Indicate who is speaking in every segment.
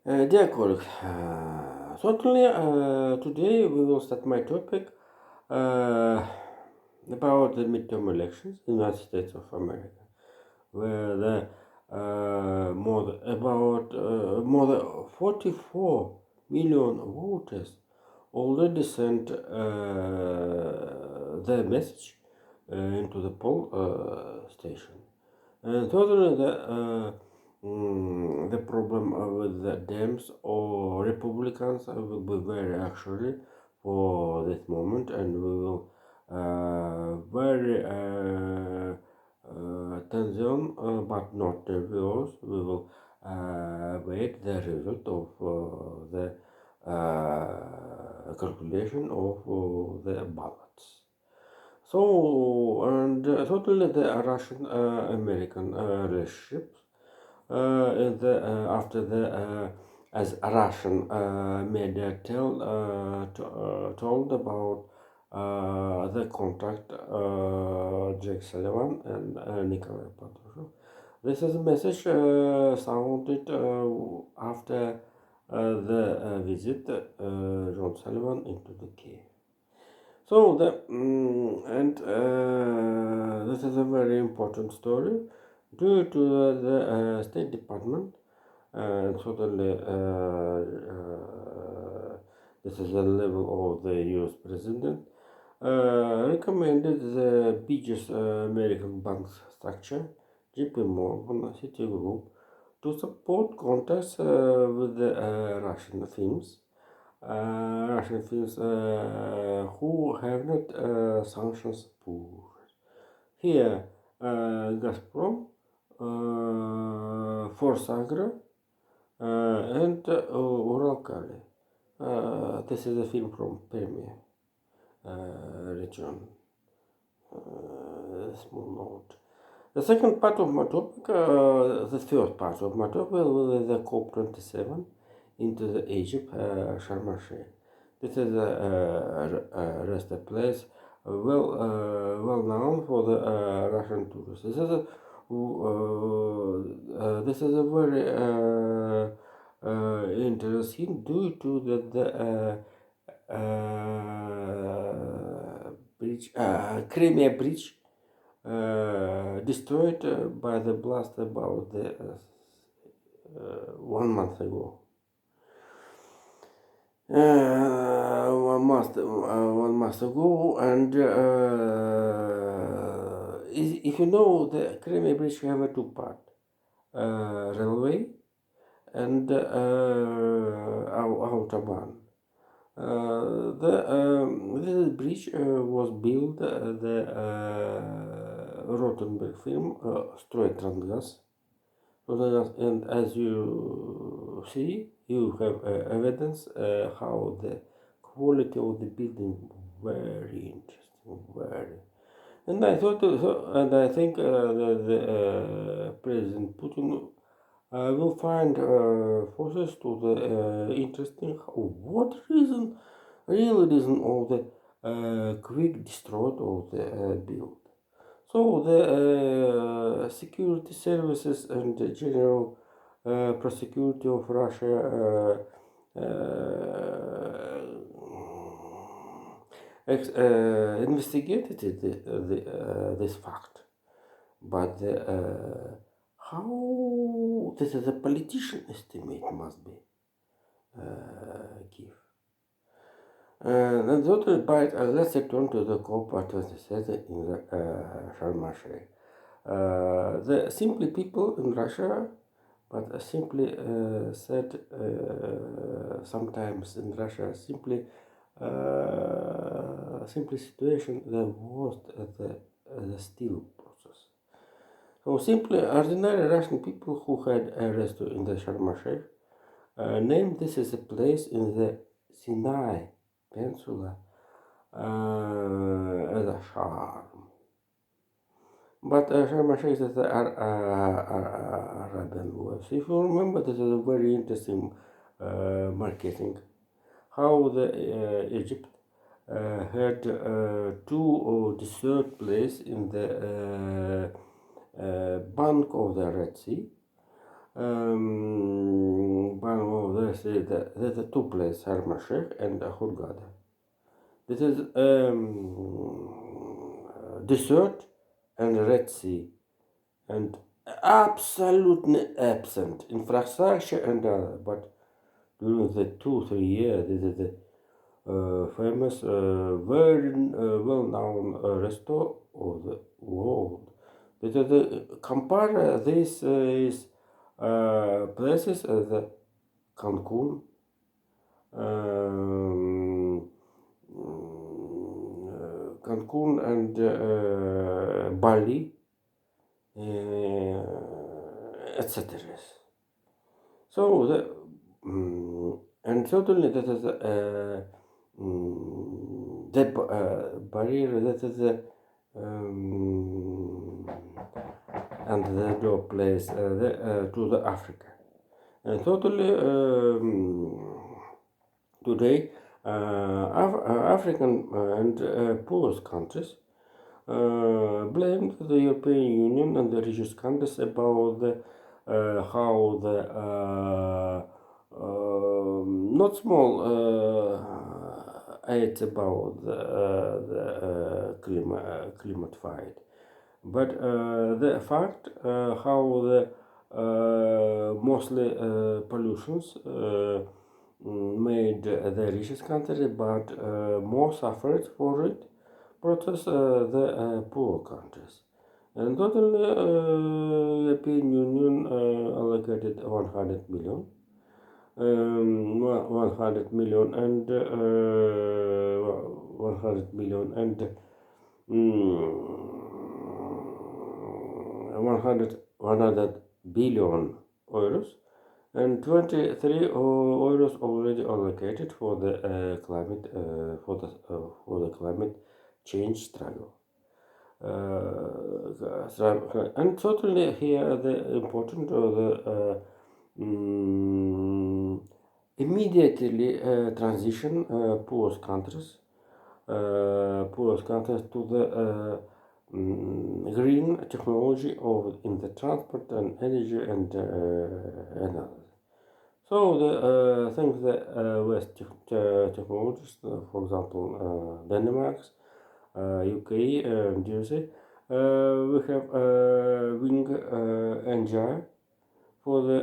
Speaker 1: Dear colleague, certainly today we will start my topic uh, about the midterm elections in the United States of America, where the more than 44 million voters already sent their message into the poll station. And totally the problem with the Dems or Republicans will be very actually for this moment, and we will very attention, but not reviewers. We will wait the result of the calculation of the ballots. So, and totally the Russian American relationship after the as Russian media told about the contract Jake Sullivan and Nikolai Patrushev. This is a message sounded after the visit John Sullivan into the Kiev. So this is a very important story due to the State Department and certainly this is the level of the U.S. President recommended the biggest American bank structure, J.P. Morgan, Citigroup, to support contacts with the Russian firms who have not sanctions pushed. Here, Gazprom, Forsagra, and Uralkali. This is a film from Permia region. Small note. The second part of my topic, the third part of my topic, will be the COP27 into the Egypt, Sharm el Sheikh. This is a rest place well known for the Russian tourists. This is a very interesting due to the bridge, Crimea Bridge, destroyed by the blast about 1 month ago. 1 month ago, and if you know, the Crimea Bridge have a two-part railway and autobahn. This bridge was built the Rothenberg firm, Stroitransgas. And as you see, you have evidence how the quality of the building very interesting, very. And I thought, and I think the President Putin will find forces to the interesting. What reason, real reason of the quick destroy of the build? So the security services and the general prosecutor of Russia investigated this fact, but how this is a politician estimate must be give. And that, but let's return to the COP27 in the Sharm el Sheikh. The simply people in Russia, but simply said sometimes in Russia, simply situation the worst at the steel process. So simply ordinary Russian people who had arrested in the Sharm el Sheikh named this as a place in the Sinai Peninsula as a Sharm. But Sharm el Sheikh is the Arabian word. So if you remember, this is a very interesting marketing. How the Egypt had two the third place in the bank of the Red Sea, bank of say that there's a two places, Sharm el Sheikh and Hurghada. This is desert and Red Sea, and absolutely absent infrastructure and but during the 2-3 years, this is the famous, very well-known restaurant of the world. This is compare this is places as Cancun, um, Cancun and Bali, etc. So and certainly that is the barrier that is and the door place to the Africa. And totally today African and poor countries blamed the European Union and the richest countries about how the not small aids about the climate fight, but the fact how the mostly pollutions made the richest country, but more suffered for it protest the poor countries. And totally, European Union allocated 100 million, 100 million and 100 million and 100 billion euros, and 23 euros already allocated for the climate for the climate change struggle. And certainly here the important the immediately transition poor countries to the green technology of in the transport and energy and others. So the things that West technologies, for example, Denmark, UK, and USA, we have wind engine for the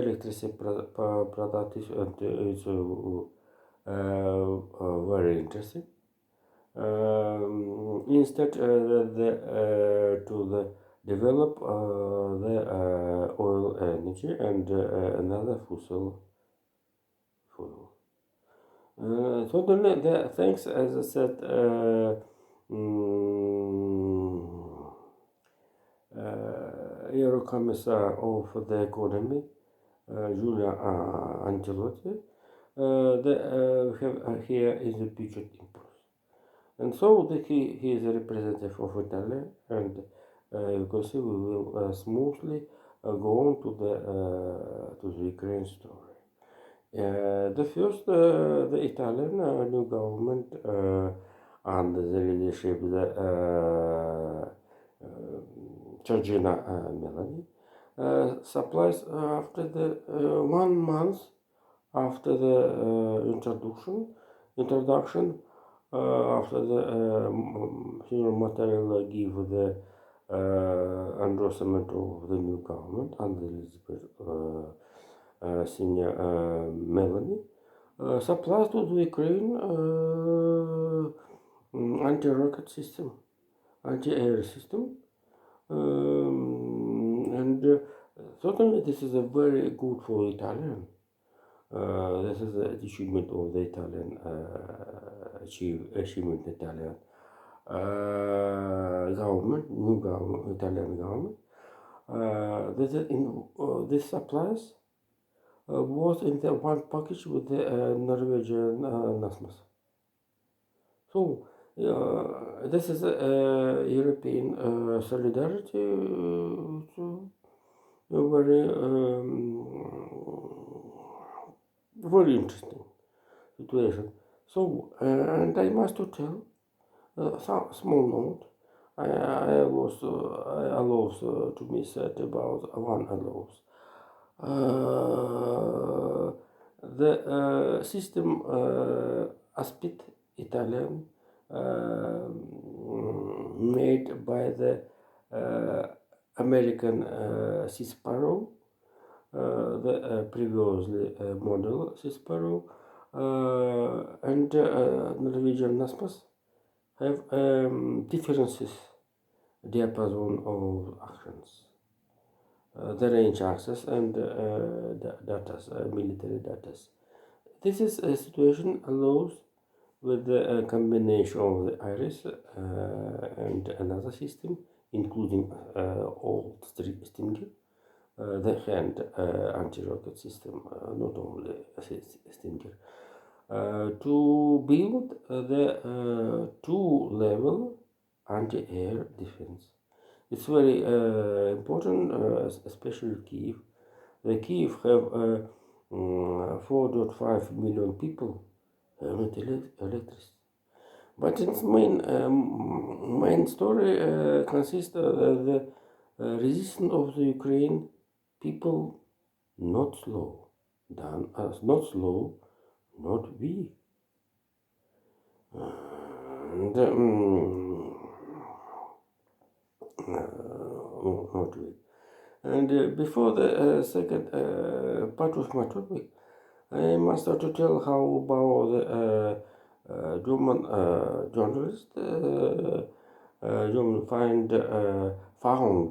Speaker 1: electricity products, and it's very interesting. Instead, to develop the oil energy and another fossil fuel. So the thanks, as I said, Eurocommissar of the Economy, Julia Angelotti, we have here is a budget impulse. And so he is a representative of Italy, and you can see we will smoothly go on to the Ukraine story. The first, the Italian new government under the leadership of Giorgina Meloni supplies after the 1 month after the introduction after the human material give the endorsement of the new government under Elizabeth Senior Meloni supplies to the Ukraine anti-rocket system, anti-air system, and certainly this is a very good for Italian. This is the achievement of the Italian achievement Italian government, new government, Italian government. This supplies was in the one package with the Norwegian NASMAS. So this is European solidarity. Very very interesting situation. So and I must to tell some small note. I was allows to be said about one allows. The system Aspit Italian made by the American Cisparo, the previously model Cisparo, and Norwegian Naspas have differences diapason of actions. The range access and data, military data. This is a situation allows with the combination of the iris and another system, including old Stinger, the hand anti-rocket system, not only Stinger, to build the two-level anti-air defense. It's very important, especially Kiev. The Kiev have 4.5 million people have not electricity. But its main story consists of the resistance of the Ukraine people not slow, done as not slow, not weak. And, not weak. And before the second part of my topic, I must start to tell how about the German journalist, German found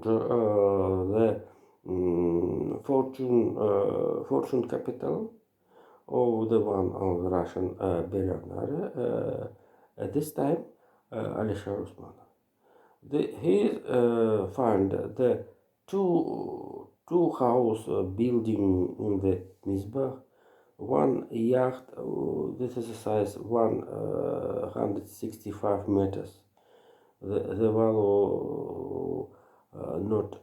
Speaker 1: the fortune capital of the one of the Russian billionaire at this time, Alisher Usmanov. He found the two house building in the Mizbah, one yacht. This is a size 165 meters. The value not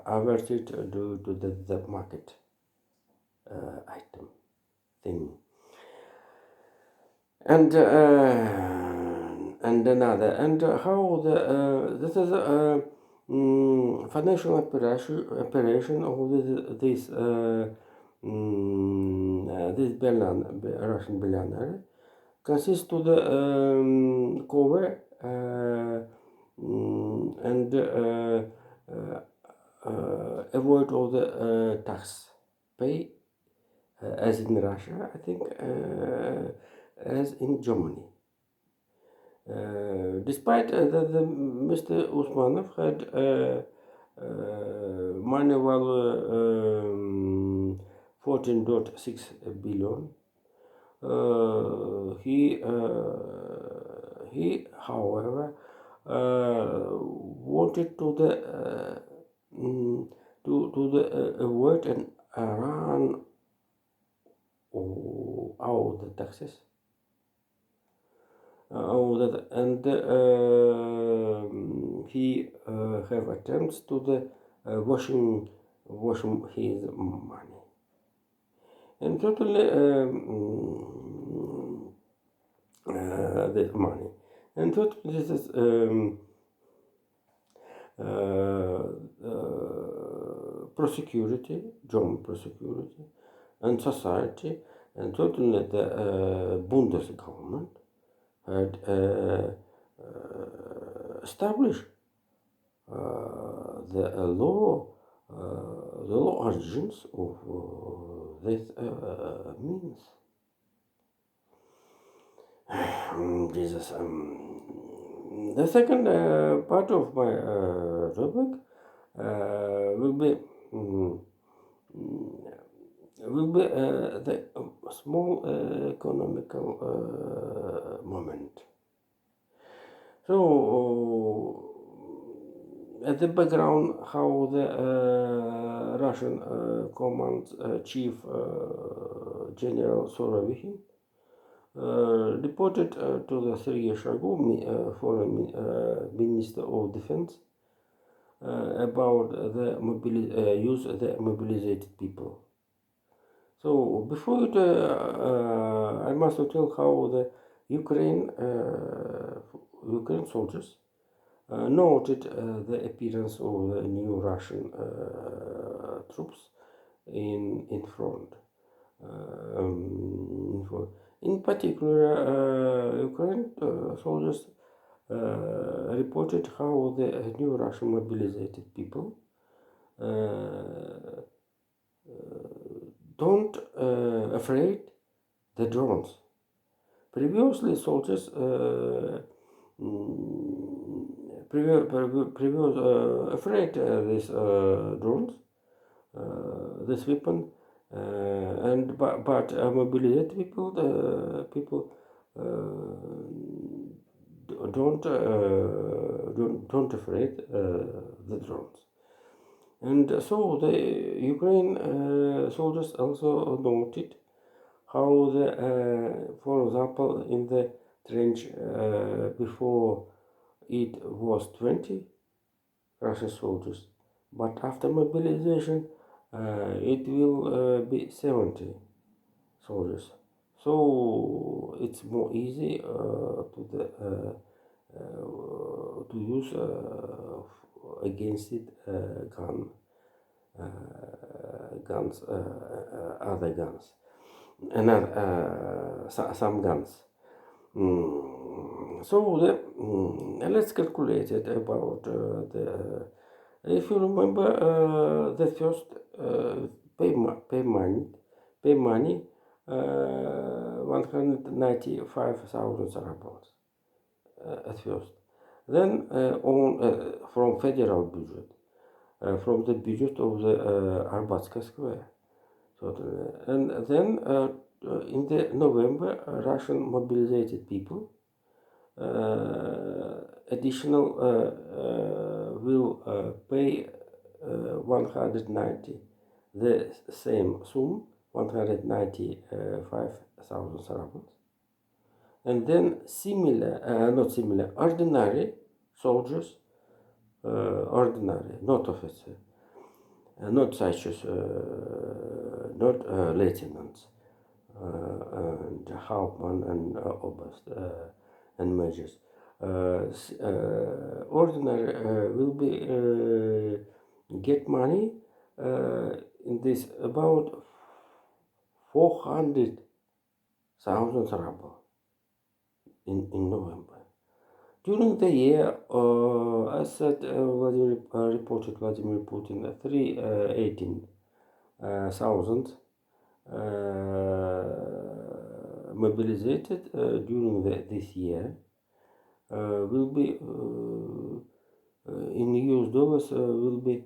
Speaker 1: averted due to the market item thing, and another, and how the this is a financial operation of this Russian billionaire consists to the cover and avoid all the tax pay as in Russia, I think, as in Germany. Despite that Mr. Usmanov had money value 14.6 billion, he however wanted to avoid and run out the taxes. And he have attempts to the washing his money, and totally this money, and totally this is prosecurity, German prosecurity, and society, and totally the Bundes government had established the law origins of this means. Jesus. The second part of my topic will be the small economical moment. So, at the background, how the Russian command chief General Surovikin reported to the Sergei Shoigu, foreign minister of defense, about the use of the mobilized people. So before it, I must tell how the Ukraine soldiers noted the appearance of the new Russian troops in front. In particular, Ukraine soldiers reported how the new Russian mobilized people don't afraid the drones. Previously, soldiers previous afraid these drones, this weapon, and but mobilized people, people don't afraid the drones. And so the Ukraine soldiers also noted how the, for example, in the trench before it was 20 Russian soldiers, but after mobilization it will be 70 soldiers. So it's more easy to use against it guns, other guns, another some guns. So let's calculate it about the. If you remember, the first pay money, 195,000 rubles at first. Then from federal budget, from the budget of the Arbatska Square. And then in the November, Russian mobilized people additional will pay 190 the same sum, 195,000 rubles. And then not similar, ordinary soldiers, ordinary, not officer, not such as, not lieutenants, and Hauptmann and Oberst and majors. Ordinary will be get money in this about 400,000 ruble in November. During the year, as said, reported Vladimir Putin, 318,000 mobilized during this year will be in US dollars will be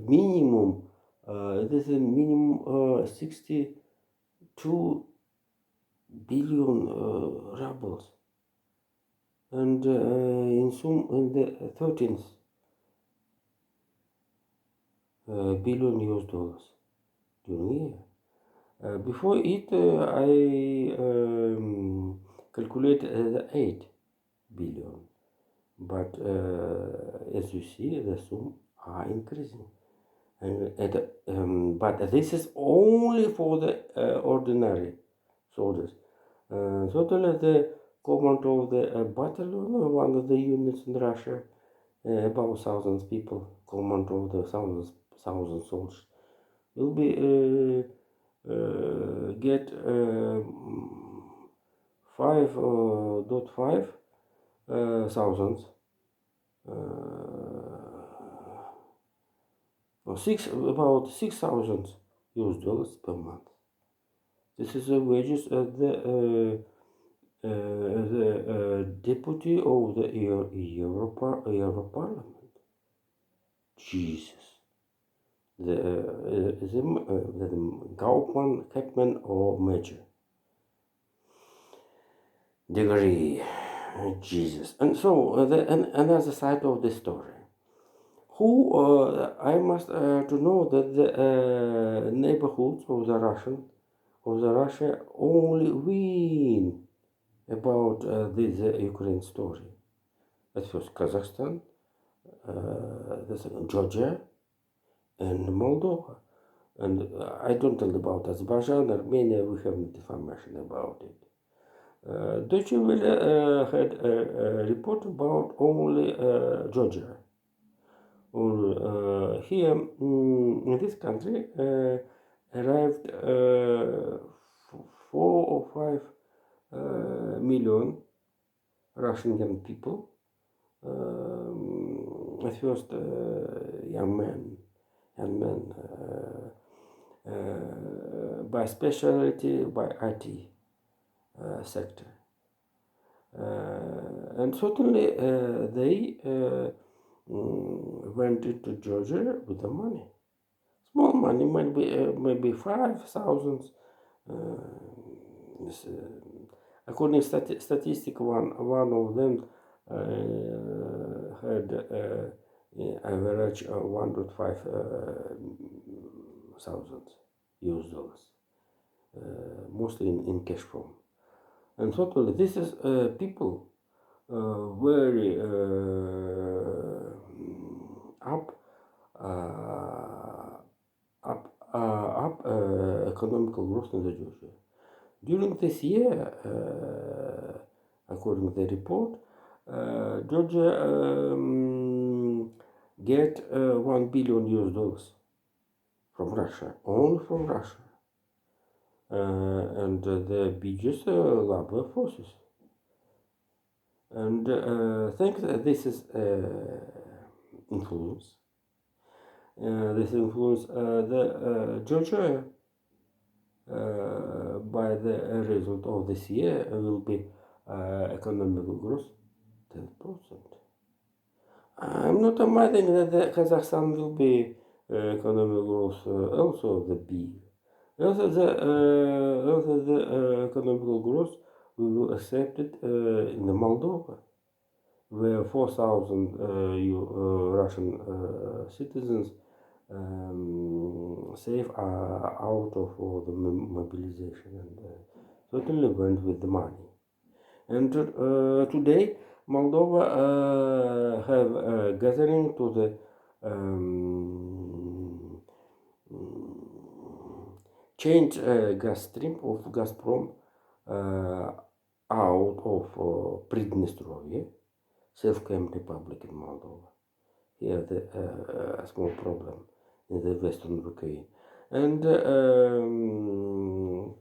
Speaker 1: minimum. This is minimum 62 billion rubles, and in the 13th billion US dollars during the year. Before it, I calculated 8 billion, but as you see, the sum are increasing. But this is only for the ordinary soldiers. Totally, the command of the battalion, one of the units in Russia, about 1,000 people, command of the thousand soldiers, will be get 5.5 thousand about 6,000 US dollars per month. This is the wages of the deputy of the Euro Parliament. Jesus. The Gaupman, Capman, or Major degree. Jesus. And so another side of the story. Who I must to know that the neighborhoods of the Russia only win about this Ukraine story. At first Kazakhstan, the second Georgia, and Moldova. And I don't tell about Azerbaijan, Armenia, we have information about it. Deutsche Welle had a report about only Georgia. Here in this country, arrived 4 or 5 million Russian young people. At first, young men, by specialty, by IT sector. And certainly they went into Georgia with the money. Small money, maybe 5,000. According to statistic, one of them had average 105,000 US dollars, mostly in cash form. And totally, this is people very up economical growth in the Georgia. During this year, according to the report, Georgia get 1 billion US dollars from Russia, only from Russia, and the biggest labor forces. And thanks this is influence. This influence the Georgia by the result of this year will be economical growth 10%. I'm not imagining that the Kazakhstan will be economic growth also the big. Also the economical growth we will accept it in the Moldova, where 4,000 Russian citizens safe out of the mobilization and certainly went with the money. And today Moldova have a gathering to the change gas stream of Gazprom out of Pridnestrovye, self-claimed republic in Moldova. Here the small problem in the western Ukraine, and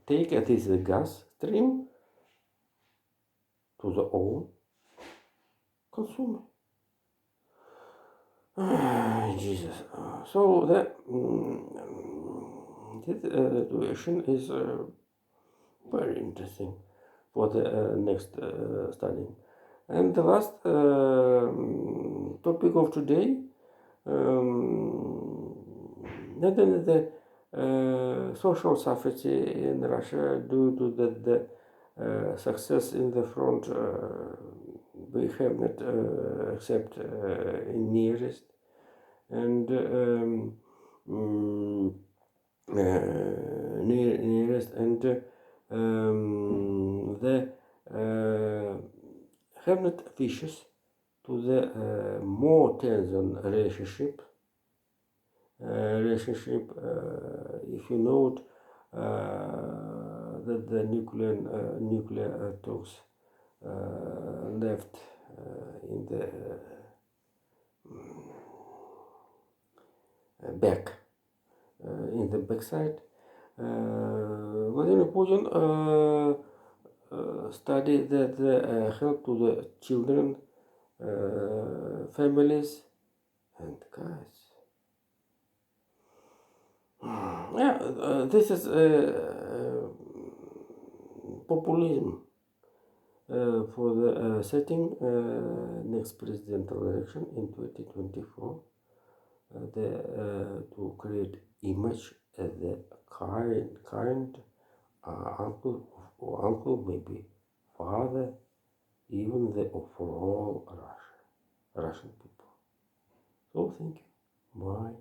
Speaker 1: take this gas stream to the own consumer. Jesus. So the situation is very interesting for the next studying. And the last topic of today, the social safety in Russia due to the success in the front. We have not accept in nearest and nearest and the have not wishes to the more tension relationship. If you note that the nuclear talks left in the back in the backside. Vladimir Putin studied that the help to the children, families, and guys. Yeah, this is populism for the setting next presidential election in 2024. To create image as the kind uncle, maybe father, even the for all Russian people. So thank you. Bye.